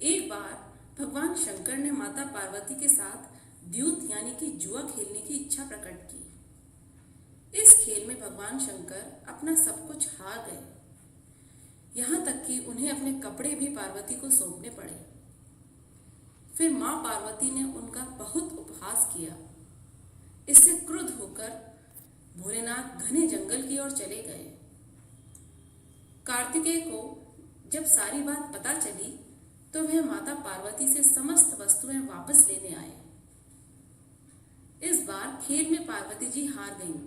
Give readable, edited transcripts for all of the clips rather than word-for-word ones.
एक बार भगवान शंकर ने माता पार्वती के साथ द्यूत यानी कि जुआ खेलने की इच्छा प्रकट की। इस खेल में भगवान शंकर अपना सब कुछ हार गए, यहाँ तक कि उन्हें अपने कपड़े भी पार्वती को सौंपने पड़े। फिर मां पार्वती ने उनका बहुत उपहास किया। इससे क्रुद्ध होकर भोलेनाथ घने जंगल की ओर चले गए। कार्तिकेय को जब सारी बात पता चली तो वह माता पार्वती से समस्त वस्तुएं वापस लेने आए। इस बार खेल में पार्वती जी हार गईं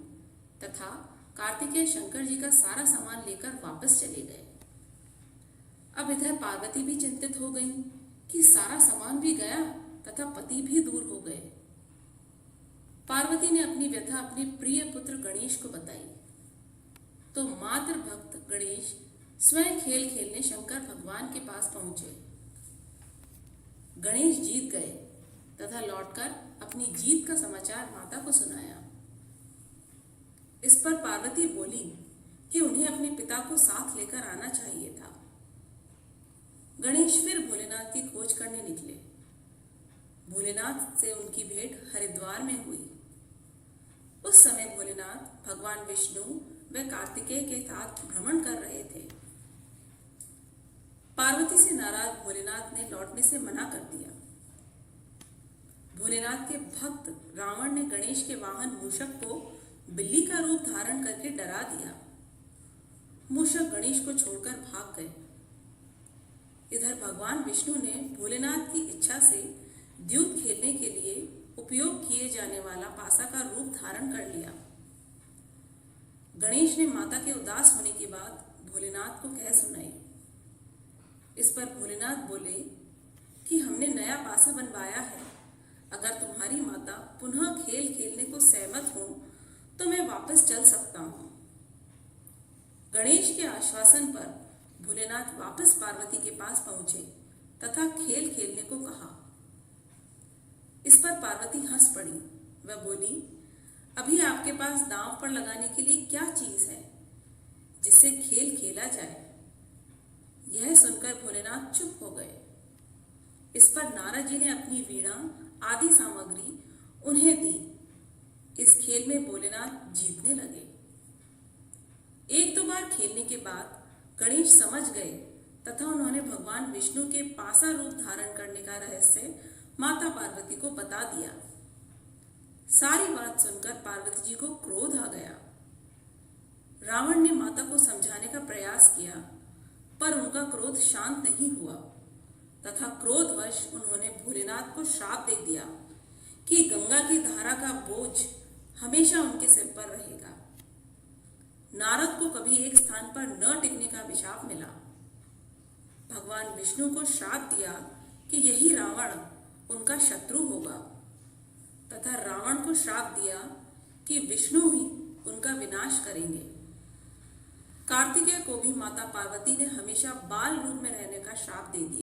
तथा कार्तिकेय शंकर जी का सारा सामान लेकर वापस चले गए। अब इधर पार्वती भी चिंतित हो गईं कि सारा सामान भी गया तथा पति भी दूर हो गए। पार्वती ने अपनी व्यथा अपने प्रिय पुत्र गणेश को बताई तो मातृ भक्त गणेश स्वयं खेल खेलने शंकर भगवान के पास पहुंचे। गणेश जीत गए तथा लौटकर अपनी जीत का समाचार माता को सुनाया। इस पर पार्वती बोली कि उन्हें अपने पिता को साथ लेकर आना चाहिए था। गणेश फिर भोलेनाथ की खोज करने निकले। भोलेनाथ से उनकी भेंट हरिद्वार में हुई। उस समय भोलेनाथ भगवान विष्णु व कार्तिकेय के साथ भ्रमण कर रहे थे। पार्वती से नाराज भोलेनाथ ने लौटने से मना कर दिया। भोलेनाथ के भक्त रावण ने गणेश के वाहन मूषक को बिल्ली का रूप धारण करके डरा दिया। मूषक गणेश को छोड़कर भाग गए। इधर भगवान विष्णु ने भोलेनाथ की इच्छा से द्यूत खेलने के लिए उपयोग किए जाने वाला पासा का रूप धारण कर लिया। गणेश ने माता के उदास होने की बात भोलेनाथ को कह सुनाई। इस पर भोलेनाथ बोले कि हमने नया पासा बनवाया है। अगर तुम्हारी माता पुनः खेल खेलने को सहमत हो तो मैं वापस चल सकता हूं। गणेश के आश्वासन पर भोलेनाथ वापस पार्वती के पास पहुंचे तथा खेल खेलने को कहा। इस पर पार्वती हंस पड़ी। वह बोली, अभी आपके पास दांव पर लगाने के लिए क्या चीज है जिससे खेल खेला जाए? यह सुनकर भोलेनाथ चुप हो गए। इस पर नारद जी ने अपनी वीणा आदि सामग्री उन्हें दी। इस खेल में भोलेनाथ जीतने लगे। एक दो बार खेलने के बाद गणेश समझ गए तथा उन्होंने भगवान विष्णु के पासा रूप धारण करने का रहस्य माता पार्वती को बता दिया। सारी बात सुनकर पार्वती जी को क्रोध आ गया। रावण ने माता को समझाने का प्रयास किया पर उनका क्रोध शांत नहीं हुआ तथा क्रोधवश उन्होंने भोलेनाथ को श्राप दे दिया कि गंगा की धारा का बोझ हमेशा उनके सिर पर रहेगा। नारद को कभी एक स्थान पर न टिकने का अभिशाप मिला। भगवान विष्णु को श्राप दिया कि यही रावण उनका शत्रु होगा तथा रावण को श्राप दिया कि विष्णु ही उनका विनाश करेंगे। कार्तिकेय को भी माता पार्वती ने हमेशा बाल रूप में रहने का श्राप दे दिया।